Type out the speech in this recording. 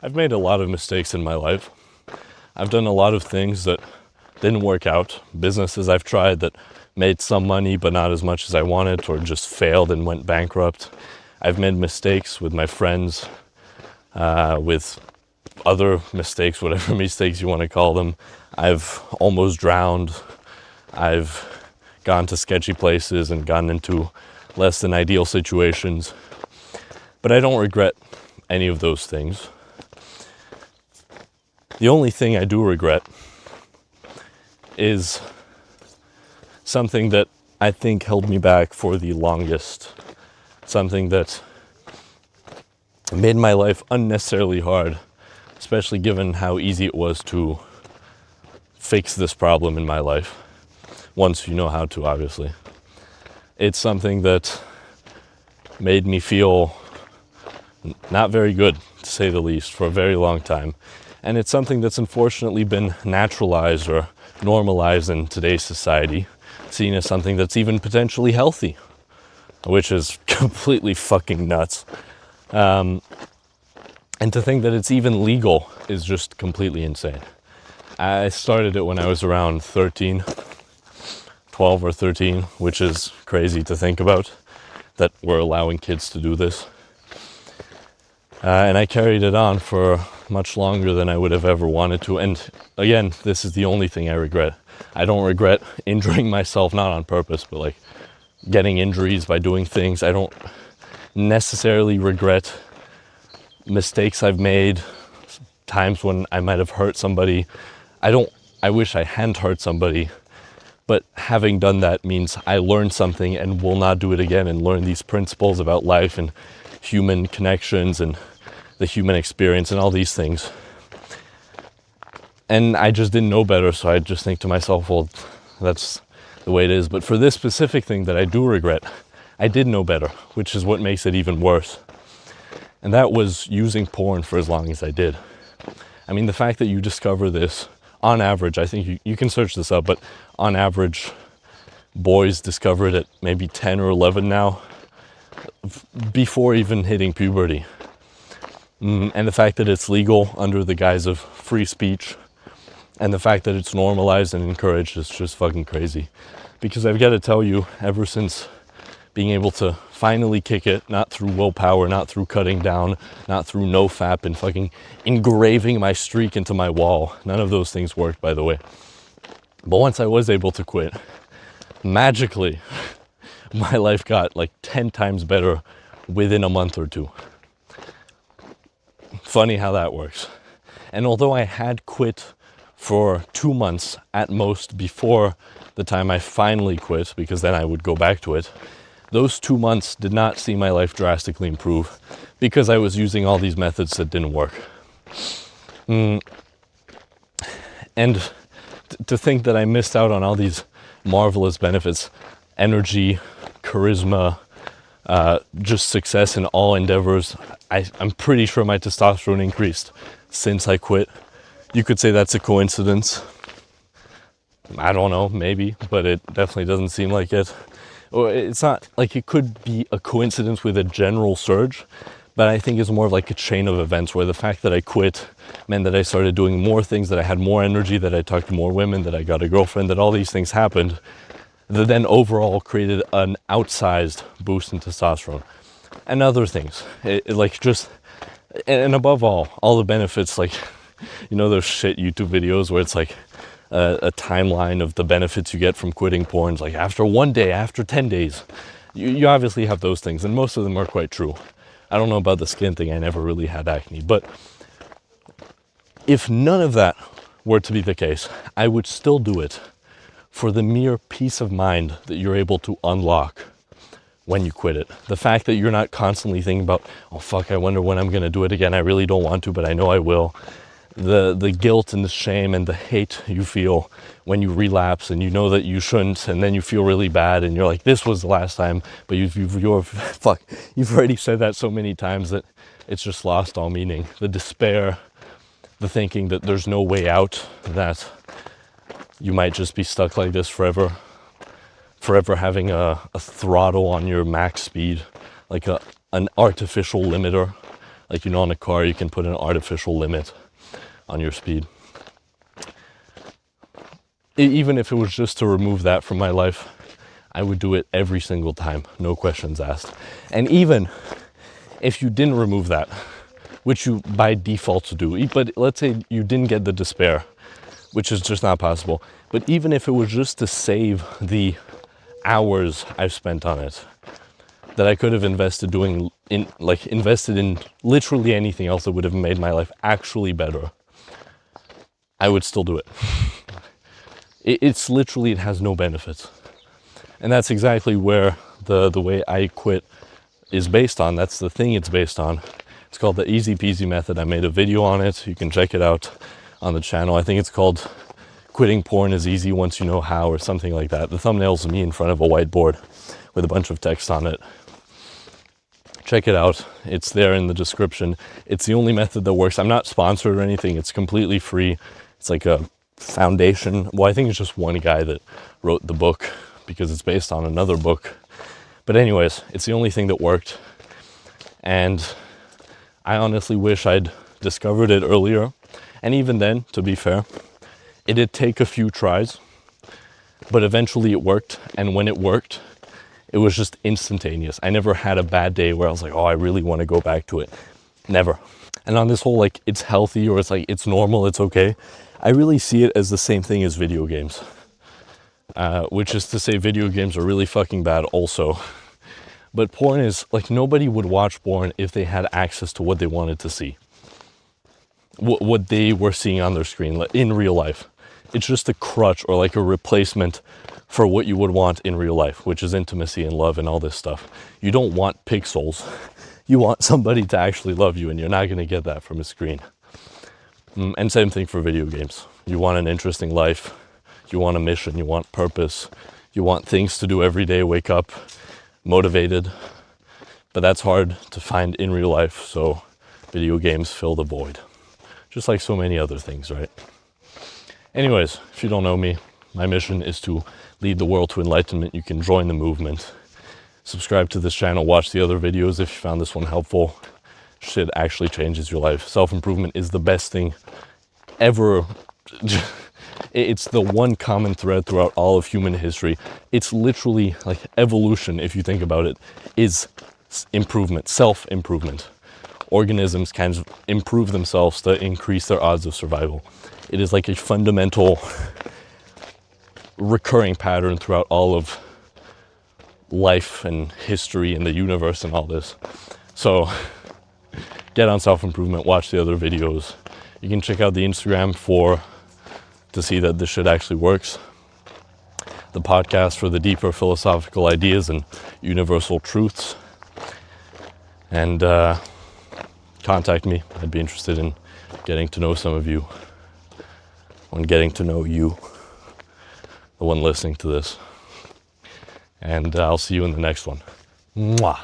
I've made a lot of mistakes in my life. I've done a lot of things that didn't work out. Businesses I've tried that made some money but not as much as I wanted, or just failed and went bankrupt. I've made mistakes with my friends, with other mistakes, whatever mistakes you want to call them. I've almost drowned. I've gone to sketchy places and gotten into less than ideal situations. But I don't regret any of those things. The only thing I do regret is something that I think held me back for the longest. Something that made my life unnecessarily hard, especially given how easy it was to fix this problem in my life. Once you know how to, obviously. It's something that made me feel not very good, to say the least, for a very long time. And it's something that's unfortunately been naturalized or normalized in today's society, seen as something that's even potentially healthy, which is completely fucking nuts. And to think that it's even legal is just completely insane. I started it when I was around 12 or 13, which is crazy to think about, that we're allowing kids to do this. And I carried it on for much longer than I would have ever wanted to. And again, this is the only thing I regret. I don't regret injuring myself, not on purpose, but like getting injuries by doing things. I don't necessarily regret mistakes I've made, times when I might have hurt somebody. I wish I hadn't hurt somebody, but having done that means I learned something and will not do it again, and learn these principles about life and human connections and the human experience and all these things. And I just didn't know better, so I just think to myself, well, that's the way it is. But for this specific thing that I do regret, I did know better, which is what makes it even worse. And that was using porn for as long as I did. I mean, the fact that you discover this, on average, I think you can search this up, but on average, boys discover it at maybe 10 or 11 now, before even hitting puberty. And the fact that it's legal under the guise of free speech, and the fact that it's normalized and encouraged is just fucking crazy. Because I've got to tell you, ever since being able to finally kick it, not through willpower, not through cutting down, not through nofap and fucking engraving my streak into my wall. None of those things worked, by the way. But once I was able to quit, magically, my life got like 10 times better within a month or two. Funny how that works. And although I had quit for 2 months at most before the time I finally quit, because then I would go back to it, those 2 months did not see my life drastically improve, because I was using all these methods that didn't work. And to think that I missed out on all these marvelous benefits, energy, charisma, just success in all endeavors. I'm pretty sure my testosterone increased since I quit. You could say that's a coincidence. I don't know, maybe, but it definitely doesn't seem like it. Or it's not like it could be a coincidence with a general surge, but I think it's more of like a chain of events where the fact that I quit meant that I started doing more things, that I had more energy, that I talked to more women, that I got a girlfriend, that all these things happened, that then overall created an outsized boost in testosterone. And other things, and above all the benefits, like, you know those shit YouTube videos where it's like a timeline of the benefits you get from quitting porn, like after 1 day, after 10 days. You obviously have those things, and most of them are quite true. I don't know about the skin thing, I never really had acne, but if none of that were to be the case, I would still do it for the mere peace of mind that you're able to unlock when you quit it. The fact that you're not constantly thinking about, oh fuck, I wonder when I'm gonna do it again, I really don't want to, but I know I will. The guilt and the shame and the hate you feel when you relapse and you know that you shouldn't, and then you feel really bad and you're like, this was the last time, but you've already said that so many times that it's just lost all meaning. The despair, the thinking that there's no way out, that you might just be stuck like this forever having a throttle on your max speed, like an artificial limiter, Like, you know, on a car, you can put an artificial limit on your speed. Even if it was just to remove that from my life, I would do it every single time, no questions asked. And even if you didn't remove that, which you by default do, but let's say you didn't get the despair, which is just not possible. But even if it was just to save the hours I've spent on it, that I could have invested in literally anything else that would have made my life actually better, I would still do it. It's literally, it has no benefits. And that's exactly where the way I quit is based on. That's the thing it's based on. It's called the Easy Peasy Method. I made a video on it. You can check it out on the channel. I think it's called Quitting Porn is Easy Once You Know How, or something like that. The thumbnail's me in front of a whiteboard with a bunch of text on it. Check it out. It's there in the description. It's the only method that works. I'm not sponsored or anything. It's completely free. It's like a foundation. Well, I think it's just one guy that wrote the book because it's based on another book. But anyways, it's the only thing that worked. And I honestly wish I'd discovered it earlier. And even then, to be fair, it did take a few tries, but eventually it worked. And when it worked, it was just instantaneous. I never had a bad day where I was like, oh, I really want to go back to it. Never. And on this whole, like, it's healthy, or it's like, it's normal, it's okay, I really see it as the same thing as video games. Which is to say, video games are really fucking bad also. But porn is, like, nobody would watch porn if they had access to what they wanted to see. What they were seeing on their screen, like, in real life. It's just a crutch or like a replacement for what you would want in real life, which is intimacy and love and all this stuff. You don't want pixels. You want somebody to actually love you, and you're not going to get that from a screen. And same thing for video games. You want an interesting life. You want a mission. You want purpose. You want things to do every day, wake up motivated. But that's hard to find in real life, so video games fill the void. Just like so many other things, right? Anyways, if you don't know me, my mission is to lead the world to enlightenment. You can join the movement. Subscribe to this channel, watch the other videos if you found this one helpful. Shit actually changes your life. Self-improvement is the best thing ever. It's the one common thread throughout all of human history. It's literally like evolution, if you think about it, is improvement, self-improvement. Organisms can improve themselves to increase their odds of survival. It is like a fundamental recurring pattern throughout all of life and history and the universe and all this. So get on self-improvement, watch the other videos. You can check out the Instagram to see that this shit actually works. The podcast for the deeper philosophical ideas and universal truths. And contact me. I'd be interested in getting to know some of you. On getting to know you, the one listening to this. And I'll see you in the next one. Mwah.